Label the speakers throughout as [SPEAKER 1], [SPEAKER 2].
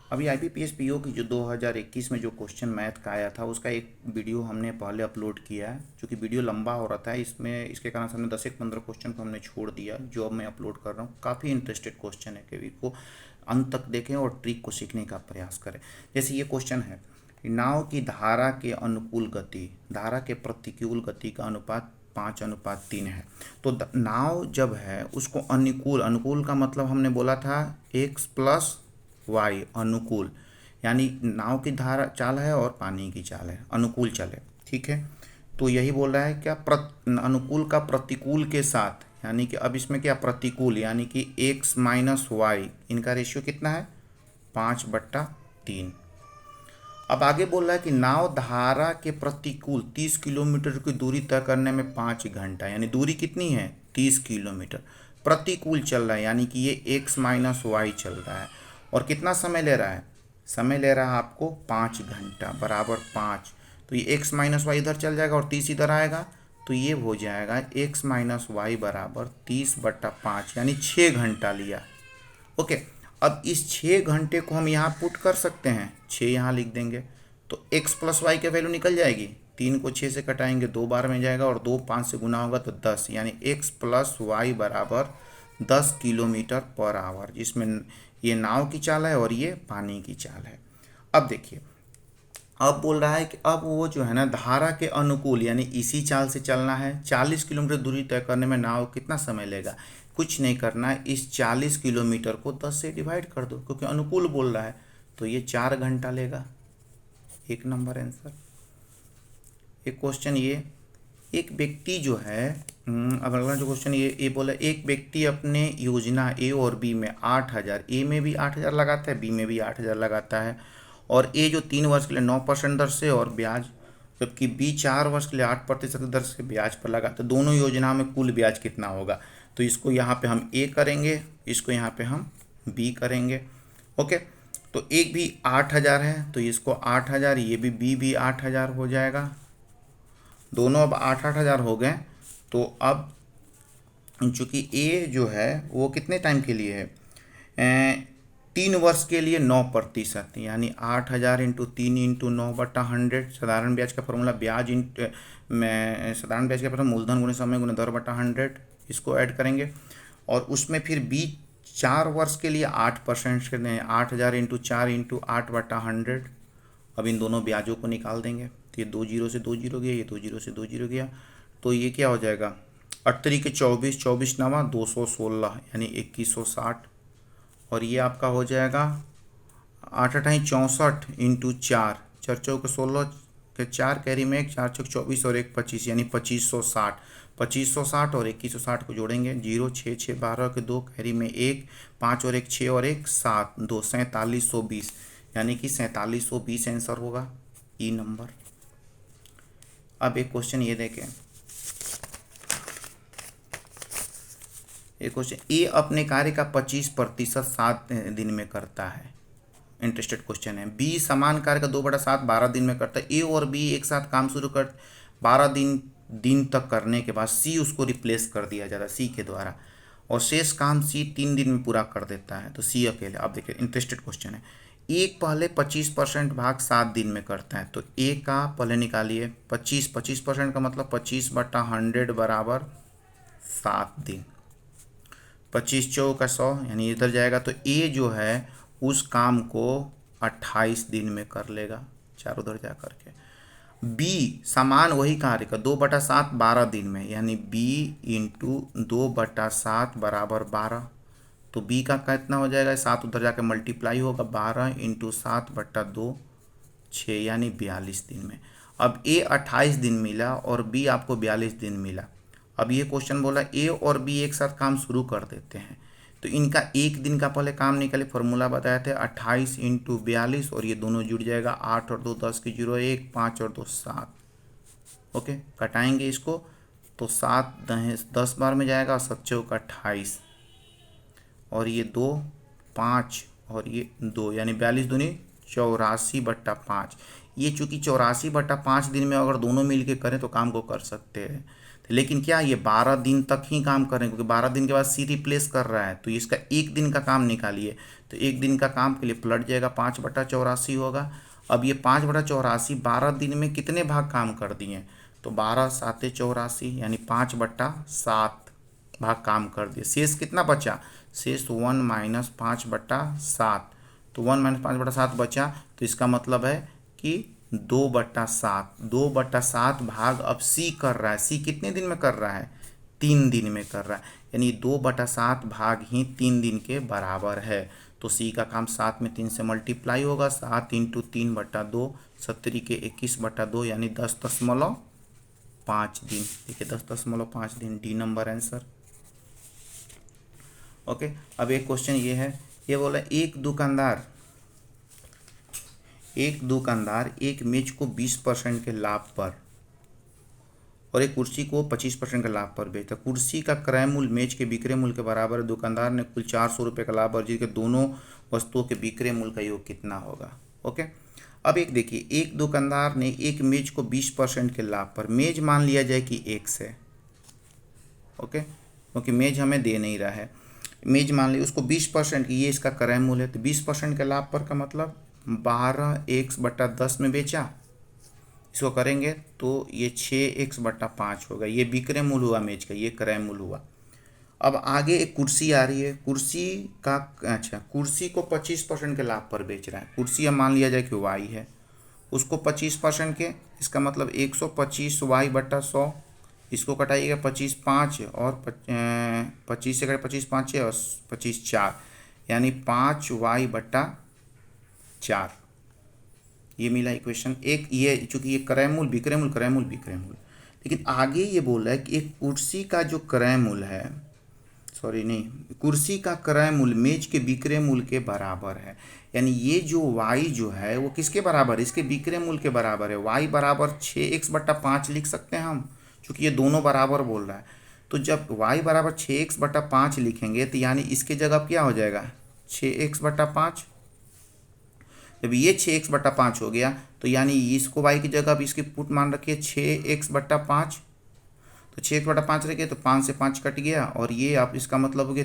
[SPEAKER 1] अभी IBPS PO की जो 2021 में जो क्वेश्चन मैथ का आया था उसका एक वीडियो हमने पहले अपलोड किया है। चूँकि वीडियो लंबा हो रहा था इसमें, इसके कारण से हमने 10 एक 15 क्वेश्चन को हमने छोड़ दिया, जो अब मैं अपलोड कर रहा हूँ। काफ़ी इंटरेस्टेड क्वेश्चन है कि को अंत तक देखें और ट्रिक को सीखने का प्रयास करें। जैसे ये क्वेश्चन है, नाव की धारा के अनुकूल गति, धारा के प्रतिकूल गति का अनुपात 5:3 है। तो नाव जब है उसको अनुकूल, अनुकूल का मतलब हमने बोला था x+y, अनुकूल, यानी नाव की धारा चाल है और पानी की चाल है, अनुकूल चल है, ठीक है। तो यही बोल रहा है क्या, अनुकूल का प्रतिकूल के साथ, यानी कि अब इसमें क्या प्रतिकूल, यानी कि x-y, इनका रेशियो कितना है 5/3। अब आगे बोल रहा है कि नाव धारा के प्रतिकूल 30 किलोमीटर की दूरी तय करने में 5 घंटा, यानी दूरी कितनी है 30 किलोमीटर, प्रतिकूल चल रहा है, यानी कि ये x-y चल रहा है। और कितना समय ले रहा है, समय ले रहा है आपको 5 घंटा बराबर 5। तो ये x-y इधर चल जाएगा और 30 इधर आएगा, तो ये हो जाएगा x-y बराबर 30/5, यानी 6 घंटा लिया। ओके, अब इस 6 घंटे को हम यहाँ पुट कर सकते हैं, 6 यहाँ लिख देंगे तो x+y के वैल्यू निकल जाएगी। 3 को 6 से कटाएंगे 2 बार में जाएगा और 2 5 से गुना होगा तो 10, यानी x+y बराबर 10 किलोमीटर पर आवर, जिसमें ये नाव की चाल है और ये पानी की चाल है। अब देखिए, अब बोल रहा है कि अब वो जो है ना धारा के अनुकूल, यानी इसी चाल से चलना है, 40 किलोमीटर दूरी तय करने में नाव कितना समय लेगा। कुछ नहीं करना है, इस 40 किलोमीटर को 10 से डिवाइड कर दो, क्योंकि अनुकूल बोल रहा है, तो ये 4 घंटा लेगा। 1 नंबर आंसर। एक क्वेश्चन ये, एक व्यक्ति जो है, अब अगला जो क्वेश्चन ये बोला, एक व्यक्ति अपने योजना ए और बी में 8,000, ए में भी 8,000 लगाता है, बी में भी 8,000 लगाता है, और ए जो 3 वर्ष के लिए 9% दर से और ब्याज, जबकि बी 4 वर्ष के लिए 8% दर से ब्याज पर लगाता है, दोनों योजनाओं में कुल ब्याज कितना होगा। तो इसको यहाँ पे हम ए करेंगे, इसको यहाँ पे हम बी करेंगे। ओके, तो एक भी 8,000 है तो इसको 8,000, ये भी बी भी 8,000 हो जाएगा, दोनों अब 8,000 हो गए। तो अब चूंकि ए जो है वो कितने टाइम के लिए है, 3 वर्ष के लिए 9%, यानी 8,000 इंटू 3 इंटू 9/100। साधारण ब्याज का फॉर्मूला, ब्याज में साधारण ब्याज का फॉर्मूला मूलधन गुणे समय गुणे दर बटा 100, इसको ऐड करेंगे। और उसमें फिर बी 4 वर्ष के लिए 8% के दें, 8,000 इंटू 4 इंटू 8/100। अब इन दोनों ब्याजों को निकाल देंगे, तो ये 2 जीरो से 2 जीरो गया, ये 2 जीरो से 2 जीरो गया, तो ये क्या हो जाएगा 8 तरीके 24, 24 नवा 216, यानी 2160। और ये आपका हो जाएगा 8 अठाई 64 इंटू 4, 4 चौक 16 के 4 कैरी में 1, 4 चौक 24 और 1 25, यानी 2560। 2560 और 2160 को जोड़ेंगे, 0 6 6 12 के 2 कैरी में 1, 5 और 1 6 और 1 7, 2 4720, यानी कि 4720 आंसर होगा, ई नंबर। अब एक क्वेश्चन ये देखें, एक क्वेश्चन, ए अपने कार्य का 25% 7 दिन में करता है, इंटरेस्टेड क्वेश्चन है। बी समान कार्य का 2/7 12 दिन में करता है। ए और बी एक साथ काम शुरू कर 12 दिन तक करने के बाद सी उसको रिप्लेस कर दिया जाता है सी के द्वारा, और शेष काम सी 3 दिन में पूरा कर देता है, तो सी अकेले। आप देखिए इंटरेस्टेड क्वेश्चन है, एक पहले 25% भाग 7 दिन में करता है, तो ए का पहले निकालिए 25% का मतलब 25/100 बराबर 7 दिन, 25 चौका 100, यानी इधर जाएगा, तो ए जो है उस काम को 28 दिन में कर लेगा, 4 उधर जा करके। बी समान वही कार्य का 2/7 12 दिन में, यानी बी इंटू 2/7 बराबर 12, तो बी का कितना हो जाएगा, 7 उधर जाकर मल्टीप्लाई होगा, 12 इंटू 7/2 6, यानी 42 दिन में। अब ए 28 दिन मिला और बी आपको 42 दिन मिला। अब ये क्वेश्चन बोला ए और बी एक साथ काम शुरू कर देते हैं, तो इनका एक दिन का पहले काम निकाले, फॉर्मूला बताए थे 28 इंटू 42, और ये दोनों जुड़ जाएगा, 8 और 2 10 की 0 1, 5 और 2 7। ओके, कटाएंगे इसको तो 7 10 बार में जाएगा, और 7 चौक 28, और ये 2 5 और ये 2, यानी 42 दूनी 84/5। ये चूँकि 84/5 दिन में अगर दोनों मिल के करें तो काम को कर सकते हैं। लेकिन क्या ये 12 दिन तक ही काम कर रहे हैं, क्योंकि 12 दिन के बाद सी रिप्लेस कर रहा है, तो इसका एक दिन का काम निकालिए। तो एक दिन का काम के लिए पलट जाएगा, 5/84 होगा। अब ये 5/84 12 दिन में कितने भाग काम कर दिए, तो 12 7 84 यानी 5/7 भाग काम कर दिए। शेष कितना बचा, शेष 1 - 5/7, तो 1 - 5/7 बचा। तो इसका मतलब है कि 2/7 भाग अब सी कर रहा है। सी कितने दिन में कर रहा है, 3 दिन में कर रहा है, यानी 2/7 भाग ही 3 दिन के बराबर है। तो सी का काम 7 में 3 से मल्टीप्लाई होगा, 7 × 3/2, 70 के 21/2 यानी 10.5 दिन। देखिए 10.5 दिन, डी नंबर आंसर। ओके, अब एक क्वेश्चन ये है, ये बोला एक दुकानदार एक मेज को 20% के लाभ पर और एक कुर्सी को 25% के लाभ पर बेचता। कुर्सी का क्रय मूल्य मेज के विक्रय मूल्य के बराबर है। दुकानदार ने कुल 400 रुपये का लाभ अर्जित किया, दोनों वस्तुओं के विक्रय मूल्य का योग कितना होगा। ओके, अब एक देखिए, एक दुकानदार ने एक मेज को 20% के लाभ पर, मेज मान लिया जाए कि X है। ओके, क्योंकि मेज हमें दे नहीं रहा है, मेज मान ली उसको 20% की, ये इसका क्रय मूल्य है। तो 20% के लाभ पर का मतलब 12x/10 में बेचा, इसको करेंगे तो ये 6x/5 होगा। ये विक्रय मूल्य हुआ मेज का, ये क्रय मूल्य हुआ। अब आगे एक कुर्सी आ रही है, कुर्सी को 25% के लाभ पर बेच रहा है। कुर्सी अब मान लिया जाए कि Y है, उसको 25% के, इसका मतलब 125y/100, इसको कटाइएगा 25 5 और 25 से कटे 25 5 6 और 25 4 यानी 5y/4, ये मिला इक्वेशन एक। ये चूंकि ये क्रय मूल्य विक्रय मूल्य, लेकिन आगे ये बोला है कि एक कुर्सी का जो क्रय मूल्य है, कुर्सी का क्रय मूल्य मेज के विक्रय मूल्य के बराबर है। यानी ये जो y जो है वो किसके बराबर है, इसके विक्रय मूल्य के बराबर है। y बराबर 6x/5 लिख सकते हैं हम, चूँकि ये दोनों बराबर बोल रहा है। तो जब y बराबर 6x/5 लिखेंगे तो यानी इसके जगह क्या हो जाएगा, 6x/5। जब ये 6x/5 हो गया तो यानी इसको y की जगह अब इसकी पुट मान रखिए 6x/5। तो 6x/5 रखिए तो 5 से 5 कट गया, और ये आप इसका मतलब हो गया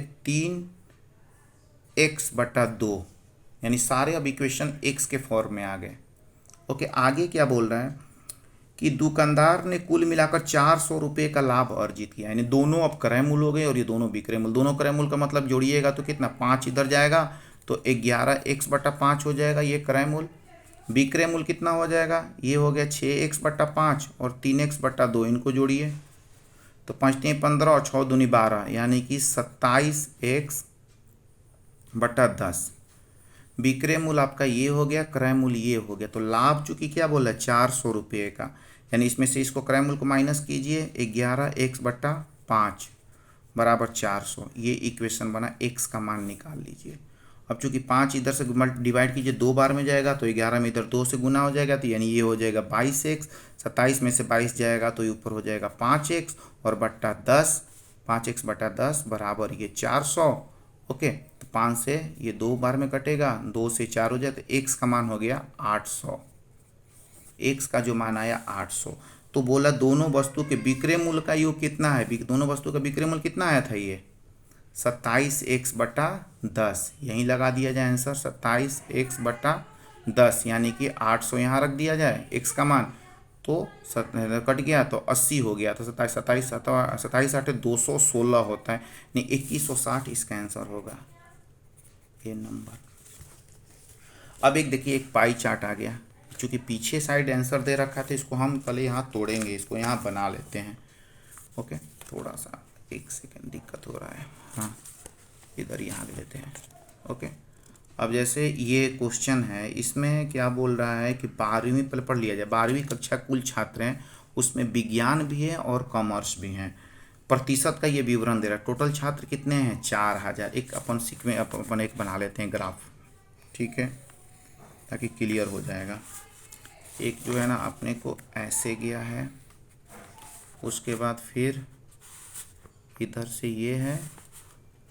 [SPEAKER 1] 3x/2, यानी सारे अब इक्वेशन x के फॉर्म में आ गए। ओके, आगे क्या बोल रहा है कि दुकानदार ने कुल मिलाकर 400 रुपये का लाभ अर्जित किया, यानी दोनों अब क्रय मूल्य हो गए और ये दोनों विक्रय मूल्य। दोनों क्रय मूल्य का मतलब जोड़िएगा तो कितना, 5 इधर जाएगा तो 11x/5 हो जाएगा ये क्रय मूल्य। विक्रय मूल्य कितना हो जाएगा, ये हो गया 6x/5 और 3x/2, इनको जोड़िए तो 5 × 15 और 6 दूनी 12 यानी कि 27x/10। विक्रय मूल्य आपका ये हो गया, क्रय मूल्य ये हो गया। तो लाभ चूंकि क्या बोला 400 रुपये का, यानी इसमें से इसको क्रय मूल्य को माइनस कीजिए, 11x/5 बराबर 400। ये इक्वेशन बना, x का मान निकाल लीजिए। अब चूंकि 5 इधर से डिवाइड कीजिए 2 बार में जाएगा तो 11 में इधर 2 से गुना हो जाएगा, तो यानी ये हो जाएगा 22x। 27 में से 22 जाएगा तो ये ऊपर हो जाएगा 5x और बट्टा 10, 5x/10 बराबर ये 400। ओके, तो 5 से ये 2 बार में कटेगा, 2 से 4 हो जाए तो x का मान हो गया 800। x का जो मान आया 800। तो बोला दोनों वस्तु के विक्रय मूल्य का योग कितना है, दोनों वस्तु का विक्रय मूल्य कितना आया था, ये 27x/10। यहीं लगा दिया जाए आंसर 27x/10, यानी कि 800 यहाँ रख दिया जाए x का मान, तो कट गया तो 80 हो गया। तो 27 8 216 होता है, नहीं 2160 इसका आंसर होगा, ये नंबर। अब एक देखिए, एक पाई चार्ट आ गया। चूँकि पीछे साइड आंसर दे रखा था, इसको हम पहले यहाँ तोड़ेंगे, इसको यहाँ बना लेते हैं। ओके, थोड़ा सा 1 सेकेंड दिक्कत हो रहा है, हाँ इधर यहाँ ले लेते हैं। ओके, अब जैसे ये क्वेश्चन है, इसमें क्या बोल रहा है कि 12वीं पढ़ लिया जाए, 12वीं कक्षा कुल छात्र हैं, उसमें विज्ञान भी है और कॉमर्स भी हैं। प्रतिशत का ये विवरण दे रहा है। टोटल छात्र कितने हैं, 4000। एक अपन एक बना लेते हैं ग्राफ, ठीक है, ताकि क्लियर हो जाएगा। एक जो है ना अपने को ऐसे गया है, उसके बाद फिर इधर से ये है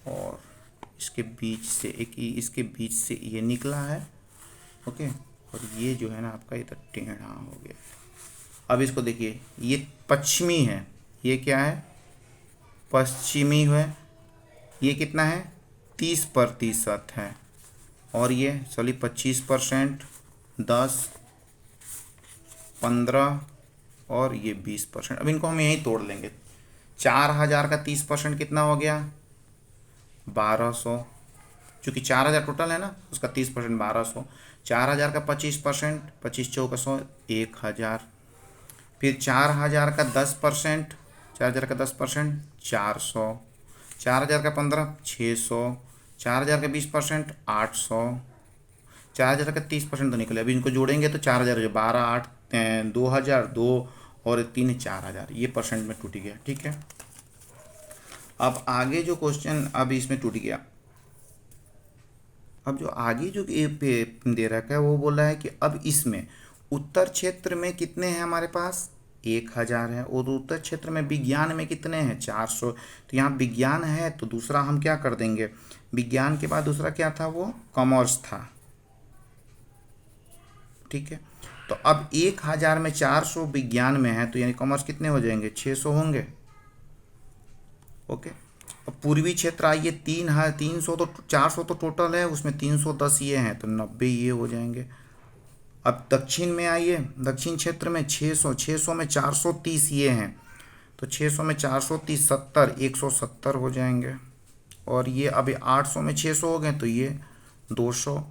[SPEAKER 1] और इसके बीच से इसके बीच से ये निकला है। ओके, और ये जो है ना आपका इधर टेढ़ा हो गया। अब इसको देखिए, ये पश्चिमी है, ये क्या है, पश्चिमी है, ये कितना है 30% है, और ये चलिए 25%, 10, 15 और ये 20%। अब इनको हम यहीं तोड़ लेंगे। 4000 का 30% कितना हो गया 1200, चूँकि 4000 टोटल है ना, उसका 30% 1200। 4000 का 25%, 25 चौका 100, 1000। फिर 4000 का 10%, 4000 का 10% 400, 4000 का 15 600, 4000 का 20% 800, 4000 का 30% तो निकले। अभी इनको जोड़ेंगे तो 4000 12 8 2000 2 और 3 4000, ये परसेंट में टूट गया। ठीक है, अब आगे जो क्वेश्चन अब इसमें टूट गया। अब जो आगे जो ए पे दे रखा है वो बोल रहा है कि अब इसमें उत्तर क्षेत्र में कितने हैं हमारे पास 1000 है, और उत्तर क्षेत्र में विज्ञान में कितने हैं 400। तो यहाँ विज्ञान है तो दूसरा हम क्या कर देंगे, विज्ञान के बाद दूसरा क्या था, वो कॉमर्स था। ठीक है, तो अब 1000 में 400 विज्ञान में है, तो यानी कॉमर्स कितने हो जाएंगे 600 होंगे। ओके, अब पूर्वी क्षेत्र आइए 300, तो 400 तो टोटल है, उसमें 310 ये हैं, तो 90 ये हो जाएंगे। अब दक्षिण में आइए, दक्षिण क्षेत्र में 600 में 430 ये हैं, तो 600 में 430 70 170 हो जाएंगे। और ये अभी 800 में 600 हो गए, तो ये 200।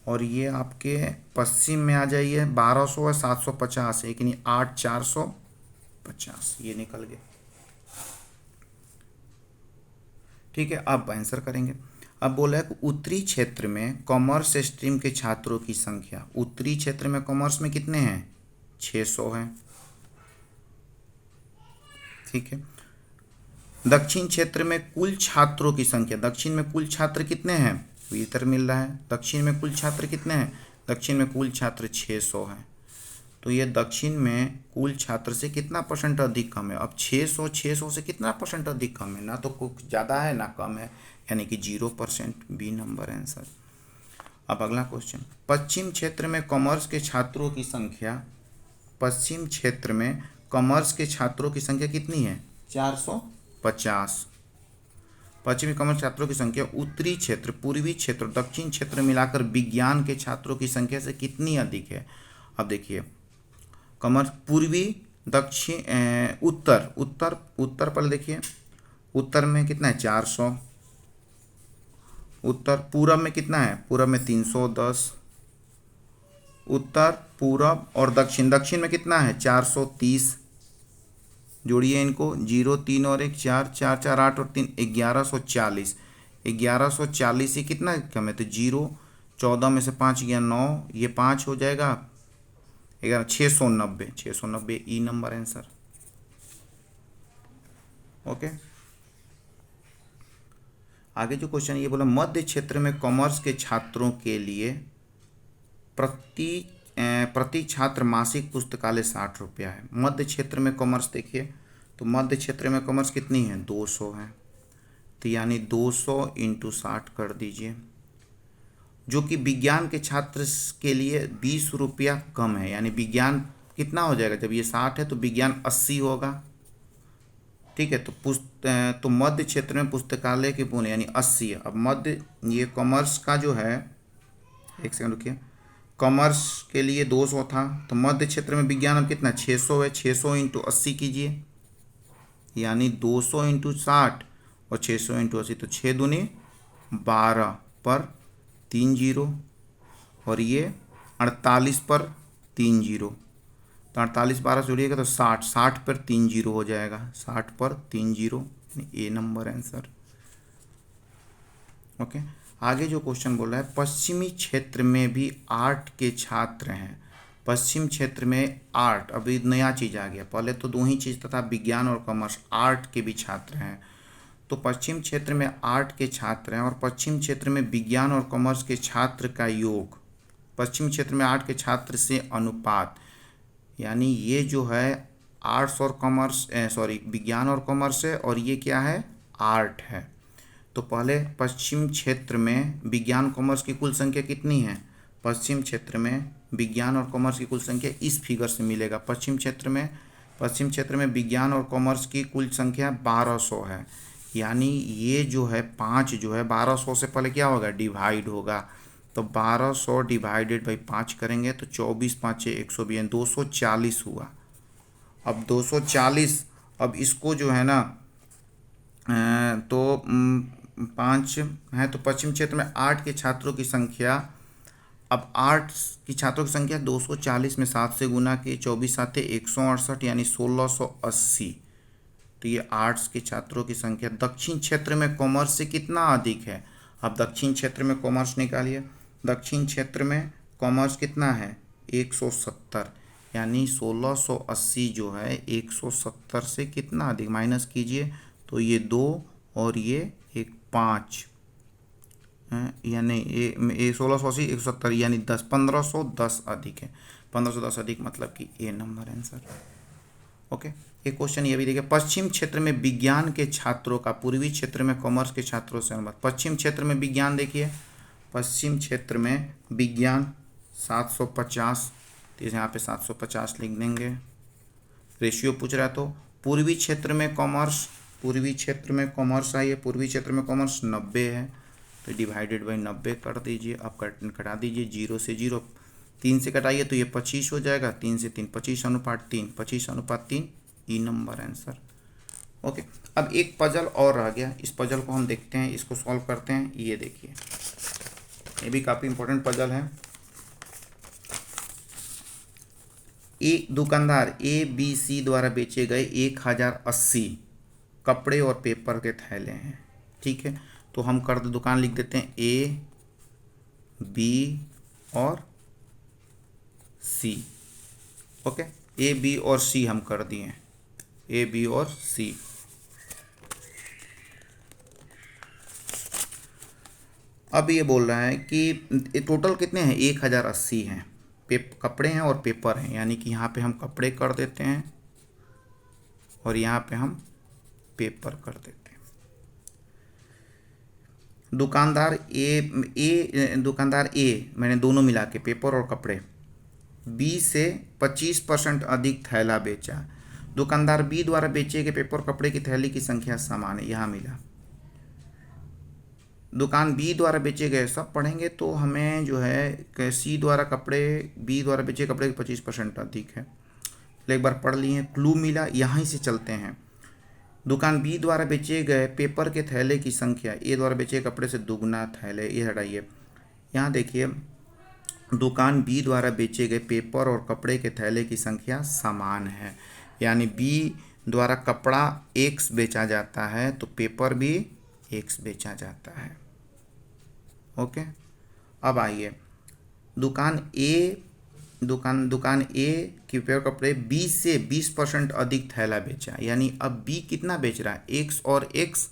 [SPEAKER 1] और ये आपके पश्चिम में आ जाइए 1200 है 750 है, लेकिन 8 450 ये निकल गए। ठीक है, अब आंसर करेंगे। अब बोला है कि उत्तरी क्षेत्र में कॉमर्स स्ट्रीम के छात्रों की संख्या, उत्तरी क्षेत्र में कॉमर्स में कितने हैं 600 हैं। ठीक है, दक्षिण क्षेत्र में कुल छात्रों की संख्या, दक्षिण में कुल छात्र कितने हैं, इधर मिल रहा है दक्षिण में कुल छात्र कितने हैं, दक्षिण में कुल छात्र 600 हैं। तो ये दक्षिण में कुल छात्र से कितना परसेंट अधिक कम है। अब 600 से कितना परसेंट अधिक कम है, ना तो कुछ ज़्यादा है ना कम है, यानी कि 0%, बी नंबर आंसर। अब अगला क्वेश्चन, पश्चिम क्षेत्र में कॉमर्स के छात्रों की संख्या, पश्चिम क्षेत्र में कॉमर्स के छात्रों की संख्या कितनी है 450। पश्चिमी कॉमर्स छात्रों की संख्या उत्तरी क्षेत्र, पूर्वी क्षेत्र, दक्षिण क्षेत्र मिलाकर विज्ञान के छात्रों की संख्या से कितनी अधिक है। अब देखिए कॉमर्स पूर्वी, दक्षिण, उत्तर, उत्तर पर देखिए, उत्तर में कितना है 400, उत्तर पूरब में कितना है, पूरब में 310, उत्तर पूरब और दक्षिण, दक्षिण में कितना है 430। जोड़िए इनको, 0 3 और 1 4 4 4 8 और 3 1140, 1140 ये कितना कम है, तो 0 14 में से 5 गया 9, ये 5 हो जाएगा 11 690 ई नंबर आंसर। ओके, आगे जो क्वेश्चन ये बोला, मध्य क्षेत्र में कॉमर्स के छात्रों के लिए प्रति छात्र मासिक पुस्तकालय 60 रुपया है। मध्य क्षेत्र में कॉमर्स देखिए, तो मध्य क्षेत्र में कॉमर्स कितनी है 200 है, तो यानी 200 × 60 कर दीजिए, जो कि विज्ञान के छात्र के लिए 20 रुपया कम है। यानी विज्ञान कितना हो जाएगा, जब ये 60 है तो विज्ञान 80 होगा। ठीक है, तो मध्य क्षेत्र में पुस्तकालय की पूर्ण यानी 80 है। अब मध्य, ये कॉमर्स का जो है, एक सेकंड रुकिए, कॉमर्स के लिए 200 था, तो मध्य क्षेत्र में विज्ञान अब कितना 600 है, 600 × 80 कीजिए, यानी 200 × 60 और 600 × 80, तो 6 दूनी 12 पर 3 0, और ये 48 पर 3 0, तो 48 12 जोड़िएगा तो 60 पर 3 0 हो जाएगा, 60 पर 3 0, ए नंबर आंसर। ओके, आगे जो क्वेश्चन बोल रहा है, पश्चिमी क्षेत्र में भी आर्ट के छात्र हैं। पश्चिम क्षेत्र में आर्ट, अभी नया चीज़ आ गया, पहले तो 2 ही चीज़ तथा विज्ञान और कॉमर्स, आर्ट के भी छात्र हैं। तो पश्चिम क्षेत्र में आर्ट के छात्र हैं और पश्चिम क्षेत्र में विज्ञान और कॉमर्स के छात्र का योग, पश्चिम क्षेत्र में आर्ट के छात्र से अनुपात, यानी ये जो है आर्ट्स और कॉमर्स, विज्ञान और कॉमर्स है, और ये क्या है आर्ट है। तो पहले पश्चिम क्षेत्र में विज्ञान कॉमर्स की कुल संख्या कितनी है, पश्चिम क्षेत्र में विज्ञान और कॉमर्स की कुल संख्या इस फिगर से मिलेगा। पश्चिम क्षेत्र में पश्चिम क्षेत्र में विज्ञान और कॉमर्स की कुल संख्या 1200 है, यानी ये जो है 5 जो है 1200 से पहले क्या होगा, डिवाइड होगा। तो 1200 डिवाइडेड बाई 5 करेंगे तो 24 5 120 240 हुआ। अब 240, अब इसको जो है ना तो 5 है तो पश्चिम क्षेत्र में 8 के छात्रों की संख्या, अब 8 की छात्रों की संख्या 240 में 7 से गुना की 24 7 168 यानी 1680। तो ये आर्ट्स के छात्रों की संख्या दक्षिण क्षेत्र में कॉमर्स से कितना अधिक है। अब दक्षिण क्षेत्र में कॉमर्स निकालिए। दक्षिण क्षेत्र में कॉमर्स कितना है 170, यानी 1680 जो है 170 से कितना अधिक, माइनस कीजिए तो ये 2 और ये एक 5, यानी ये 1680 170 यानी 1510 अधिक है। 1510 अधिक मतलब कि ए नंबर आंसर। ओके, एक क्वेश्चन ये भी देखिए, पश्चिम क्षेत्र में विज्ञान के छात्रों का पूर्वी क्षेत्र में कॉमर्स के छात्रों से अनुपात। पश्चिम क्षेत्र में विज्ञान देखिए, पश्चिम क्षेत्र में विज्ञान 750, तो यहाँ पे 750 लिख देंगे, रेशियो पूछ रहा है। तो पूर्वी क्षेत्र में कॉमर्स, पूर्वी क्षेत्र में कॉमर्स आई है, पूर्वी क्षेत्र में कॉमर्स 90 है, तो डिवाइडेड बाई 90 कर दीजिए। अब कटा दीजिए 0 से 0, 3 से कटाइए तो ये 25 हो जाएगा, 3 से 3 25:3, 25:3 ई नंबर आंसर। ओके, अब एक पजल और रह गया, इस पजल को हम देखते हैं, इसको सॉल्व करते हैं। ये देखिए, ये भी काफ़ी इंपॉर्टेंट पजल है। एक दुकानदार ABC द्वारा बेचे गए 1080 कपड़े और पेपर के थैले हैं, ठीक है। तो हम कर दे, दुकान लिख देते हैं A, B और C। ओके, A, B और C हम कर दिए, A, B और C। अब ये बोल रहा है कि टोटल कितने हैं, 1080 हैं, कपड़े हैं और पेपर हैं, यानी कि यहाँ पे हम कपड़े कर देते हैं और यहाँ पे हम पेपर कर देते हैं। दुकानदार ए मैंने दोनों मिला के पेपर और कपड़े B से 25% अधिक थैला बेचा। दुकानदार B द्वारा बेचे गए पेपर और कपड़े की थैली की संख्या समान है, यहाँ मिला। दुकान B द्वारा बेचे गए, सब पढ़ेंगे तो हमें जो है C द्वारा कपड़े, B द्वारा बेचे कपड़े के 25% अधिक है। एक बार पढ़ लिए, क्लू मिला, यहाँ से चलते हैं। दुकान B द्वारा बेचे गए पेपर के थैले की संख्या A द्वारा बेचे कपड़े से दुगना थैले, ये हटाइए। यहाँ देखिए, दुकान B द्वारा बेचे गए पेपर और कपड़े के थैले की संख्या समान है, यानी B द्वारा कपड़ा X बेचा जाता है तो पेपर भी X बेचा जाता है। ओके, अब आइए, दुकान A की पेपर कपड़े B से 20% अधिक थैला बेचा, यानी अब B कितना बेच रहा है, X और X,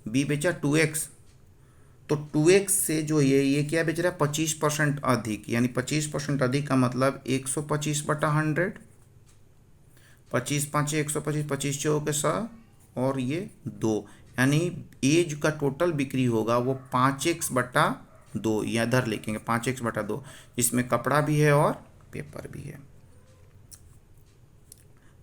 [SPEAKER 1] B बेचा 2X, तो 2X से जो ये क्या बेच रहा है 25% अधिक, यानी 25% अधिक का मतलब 125/100, 25 5 125, 25 चौके 100 और ये 2, यानी एज का टोटल बिक्री होगा वो 5x/2, या इधर लिखेंगे 5x/2, जिसमें कपड़ा भी है और पेपर भी है।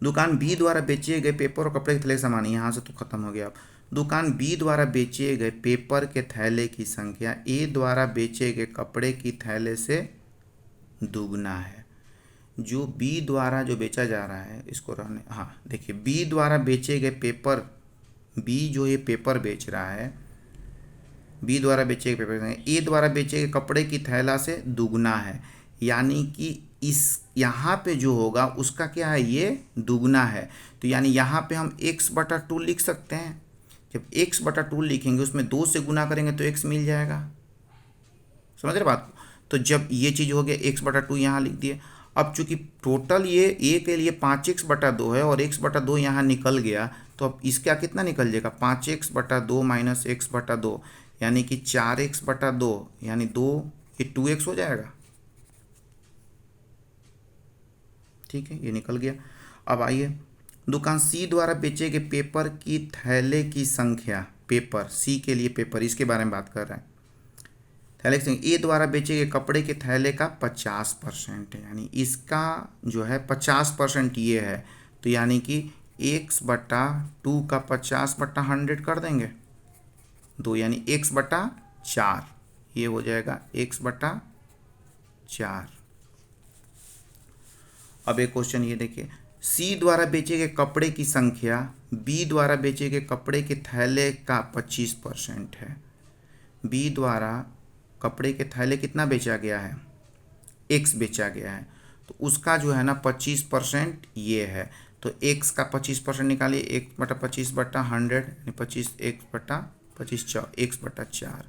[SPEAKER 1] दुकान B द्वारा बेचे गए पेपर और कपड़े के थैले समान, यहाँ से तो खत्म हो गया। अब दुकान B द्वारा बेचे गए पेपर के थैले की संख्या A द्वारा बेचे गए कपड़े की थैले से दुगना है। जो B द्वारा जो बेचा जा रहा है, इसको रहने, हाँ देखिए, B द्वारा बेचे गए पेपर, B जो ये पेपर बेच रहा है, B द्वारा बेचे गए पेपर A द्वारा बेचे गए कपड़े की थैला से दुगना है, यानी कि इस यहाँ पे जो होगा उसका क्या है, ये दुगना है। तो यानी यहाँ पे हम x/2 लिख सकते हैं। जब x/2 लिखेंगे उसमें 2 से गुना करेंगे तो x मिल जाएगा, समझ रहे बात को। तो जब ये चीज़ हो गया x/2 यहाँ लिख दिए। अब चूंकि टोटल ये a के लिए 5x/2 है और x/2 यहाँ निकल गया, तो अब इसका कितना निकल जाएगा, 5x/2 माइनस x/2, यानी कि 4x/2, यानी 2, ये 2x हो जाएगा, ठीक है, ये निकल गया। अब आइए, दुकान C द्वारा बेचे गए पेपर की थैले की संख्या, पेपर C के लिए पेपर, इसके बारे में बात कर रहे हैं। थैले की संख्या A द्वारा बेचे गए कपड़े के थैले का 50% है, यानी इसका जो है 50% ये है, तो यानी कि एक्स बटा 2 का 50/100 कर देंगे 2, यानी एक्स बटा 4, ये हो जाएगा एक्स बटा 4। अब एक क्वेश्चन ये देखिए, सी द्वारा बेचे गए कपड़े की संख्या बी द्वारा बेचे गए कपड़े के थैले का 25% है। बी द्वारा कपड़े के थैले कितना बेचा गया है, एक्स बेचा गया है, तो उसका जो है ना 25% ये है। तो एक्स का 25% निकालिए, एक्स बटा 25/100 यानी 25 एक्स बटा 25 एक्स बटा 4,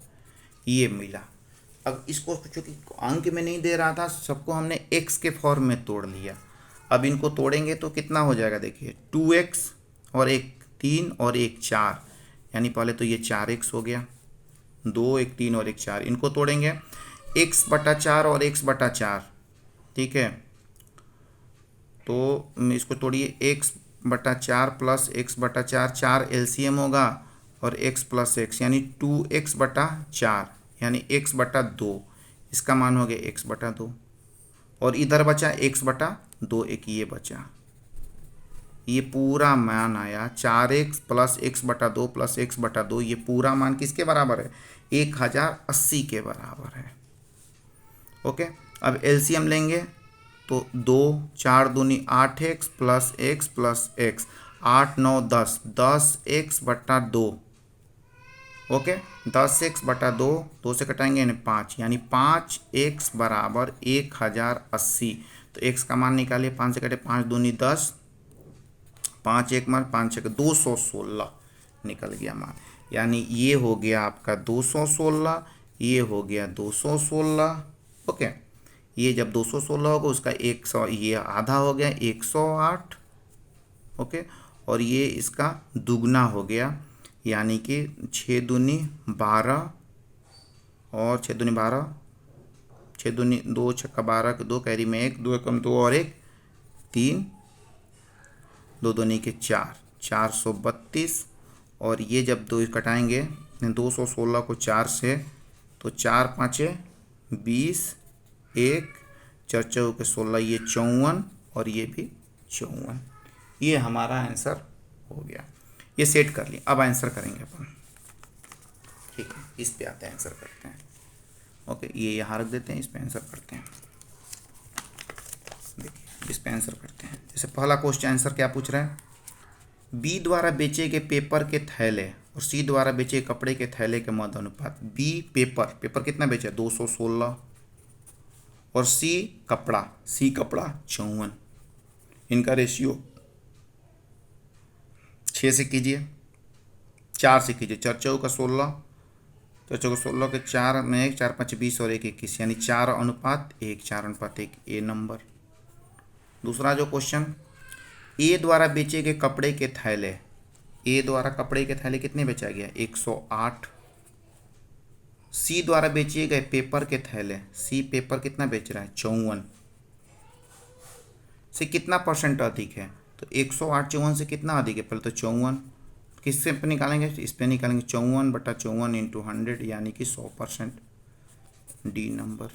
[SPEAKER 1] ये मिला। अब इसको चूँकि अंक में नहीं दे रहा था, सबको हमने एक्स के फॉर्म में तोड़ लिया। अब इनको तोड़ेंगे तो कितना हो जाएगा, देखिए 2x और एक 3 और एक 4, यानी पहले तो ये 4x हो गया, 2 1 3 और एक 4, इनको तोड़ेंगे x बटा 4 और x बटा 4, ठीक है। तो इसको तोड़िए, x बटा 4 प्लस x बटा 4, 4 LCM होगा और x प्लस x यानी 2x बटा 4 यानी x बटा 2, इसका मान हो गया x बटा 2, और इधर बचा x बटा 2, एक ये बचा, ये पूरा मान आया 4x प्लस x बटा 2 प्लस x बटा 2, ये पूरा मान किसके बराबर है, 1080 के बराबर है। ओके, अब एलसीएम लेंगे तो 2 4 दूनी 8x plus x plus x, 8 9 10, 10x बटा 2, ओके 10x बटा 2, 2 से कटाएंगे यानी 5, यानी 5x बराबर 1080। तो x का मान निकालिए, 5 से कटे 5 दूनी 10, 5 1 मान 5 1 216 निकल गया मान, यानी ये हो गया आपका 216, ये हो गया 216। ओके, ये जब 216 होगा उसका 100, ये आधा हो गया 108। ओके, और ये इसका दुगना हो गया, यानी कि 6 दूनी 12 और 6 दूनी 12, 6 दूनी 2 छक्का 12 के 2 कैरी में 1, 2 कम 2 और 1 3, 2 दूनी के 4, 432। और ये जब 2 कटाएंगे 216 को 4 से, तो 4 5 20, 1 4 4 के 16, ये 54 और ये भी 54, ये हमारा आंसर हो गया। ये सेट कर लिया, अब आंसर करेंगे अपन, ठीक है। इस पे आते हैं, आंसर करते हैं। ओके, ये यहाँ रख देते हैं, इस पे आंसर करते हैं। देखिए इस पे आंसर करते हैं। जैसे पहला क्वेश्चन आंसर क्या पूछ रहा है, बी द्वारा बेचे गए पेपर के थैले और सी द्वारा बेचे कपड़े के थैले के मध्य अनुपात। बी पेपर कितना बेचा, 216, और सी कपड़ा 54, इनका रेशियो 6 से कीजिए, 4 से कीजिए, 4 4 का 16, 4 4 का 16 के 4 में 1, 4 5 20 और 1 21, यानी 4:1, 4:1, ए नंबर। दूसरा जो क्वेश्चन, ए द्वारा बेचे गए कपड़े के थैले, ए द्वारा कपड़े के थैले कितने बेचा गया, 108। सी द्वारा बेचे गए पेपर के थैले, सी पेपर कितना बेच रहा है, 54, से कितना परसेंट अधिक है, तो 108 54 से कितना अधिक है, पहले तो 54, किससे पे निकालेंगे, इस पे निकालेंगे 54 बटा 54 इंटू 100, यानी कि 100%, डी नंबर।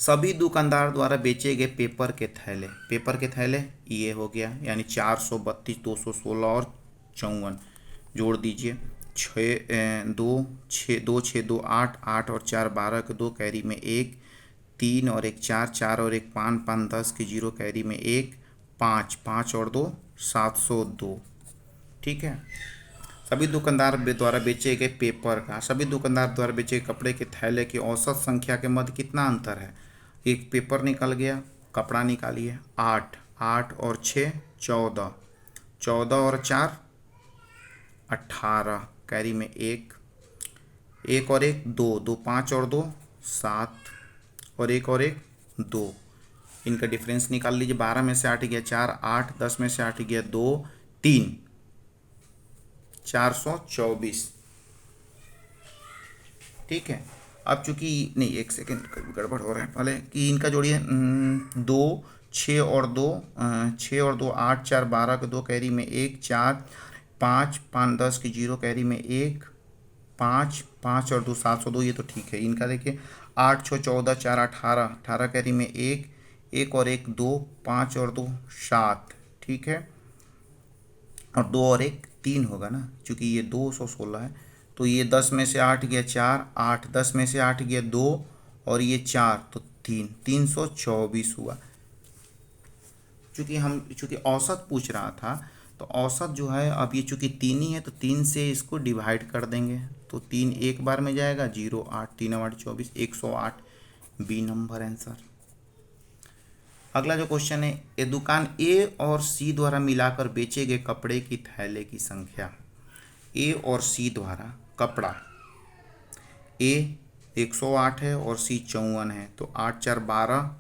[SPEAKER 1] सभी दुकानदार द्वारा बेचे गए पेपर के थैले ये हो गया, यानी 432, 216 और 54 जोड़ दीजिए, 6 2 6 2 6 2 8 8 और 4 12 के 2 कैरी में 1, 3 और 1 4, 4 और 1 5 5 10 के 0 कैरी में 1, 5 5 और 2 702, ठीक है। सभी दुकानदार द्वारा बेचे गए पेपर का, सभी दुकानदार द्वारा बेचे गए कपड़े के थैले की औसत संख्या के मध्य कितना अंतर है, एक पेपर निकल गया, कपड़ा निकालिए, 8 8 और 6 14, 14 और 4 18 कैरी में 1, 1 और 1 2, 2 5 और 2 7 और 1 और 1 2, इनका डिफरेंस निकाल लीजिए, 12 में से 8 गया 4, 8 10 में से 8 गया 2 3, 424, ठीक है। अब चूंकि नहीं, एक सेकेंड गड़बड़ हो रहा है, पहले कि इनका जोड़िए, 2 6 और 2 6 और 2 8 4 12 के 2 कैरी में 1, 4 5 5 10 की 0 कैरी में 1, 5 5 और 2 702, ये तो ठीक है। इनका देखिए 8 6 14 4 18 18 कैरी में 1, 1 और 1 2, 5 और 2 7, ठीक है, और 2 और 1 3 होगा ना, क्योंकि ये 216 है। तो ये 10 में से 8 गया 4, 8 10 में से 8 गया 2, और ये 4 तो 3, 324 हुआ। चूँकि औसत पूछ रहा था, तो औसत जो है, अब ये चूँकि 3 ही है तो 3 से इसको डिवाइड कर देंगे, तो 3 एक बार में जाएगा, 0 8 3 8 24, 108, बी नंबर आंसर। अगला जो क्वेश्चन है, ये दुकान ए और सी द्वारा मिलाकर बेचे गए कपड़े की थैले की संख्या। ए और सी द्वारा कपड़ा, ए 108 है और सी 54 है, तो 8 4 12,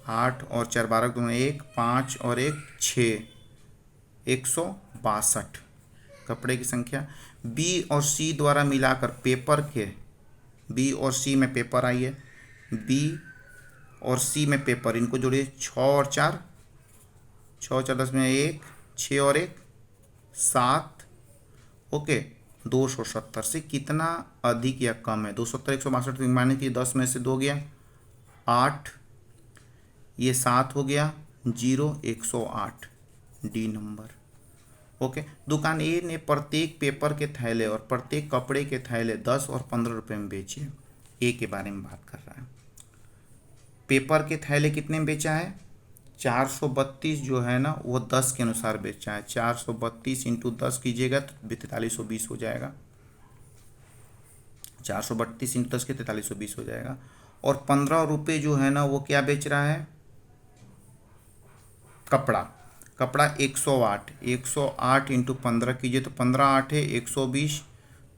[SPEAKER 1] 8 और 4 12 दोनों 1, 5 और 1 6, 162 कपड़े की संख्या। बी और सी द्वारा मिलाकर पेपर के, बी और सी में पेपर आई है, बी और सी में पेपर, इनको जोड़िए, 6 और 4, 6 और 4 10 में 1, 6 और 1 7, ओके। 270 से कितना अधिक या कम है? 270 162 माने कि 10 में से 2 गया 8, ये 7 हो गया 0, 108, डी नंबर, ओके। दुकान ए ने प्रत्येक पेपर के थैले और प्रत्येक कपड़े के थैले 10 और 15 रुपये में बेचे। ए के बारे में बात कर रहा है। पेपर के थैले कितने में बेचा है? 432 जो है ना, वो 10 के अनुसार बेचा है। 432 इंटू 10 कीजिएगा तो 4320 हो जाएगा। 432 इंटू 10 के 4320 हो जाएगा। और 15 रुपये जो है ना, वो क्या बेच रहा है? कपड़ा। कपड़ा 108, 108 इंटू 15 कीजिए तो 15 8 है 120,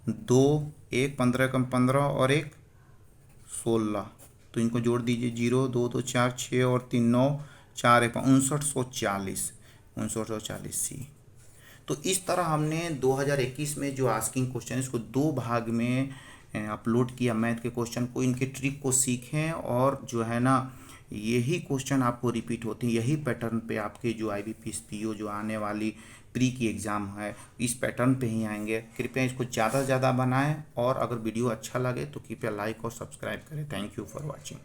[SPEAKER 1] 2 1 15 कम 15 और 1 16, तो इनको जोड़ दीजिए, 0 2 2 4 6 और 3 9, 4 1 5940, 5940 सी। तो इस तरह हमने 2021 में जो आस्किंग क्वेश्चन इसको 2 भाग में अपलोड किया मैथ के क्वेश्चन को। इनके ट्रिक को सीखें, और जो है ना, यही क्वेश्चन आपको रिपीट होते हैं, यही पैटर्न पे आपके जो IBPS PO जो आने वाली प्री की एग्ज़ाम है, इस पैटर्न पे ही आएंगे। कृपया इसको ज़्यादा से ज़्यादा बनाएं, और अगर वीडियो अच्छा लगे तो कृपया लाइक और सब्सक्राइब करें। Thank you for watching.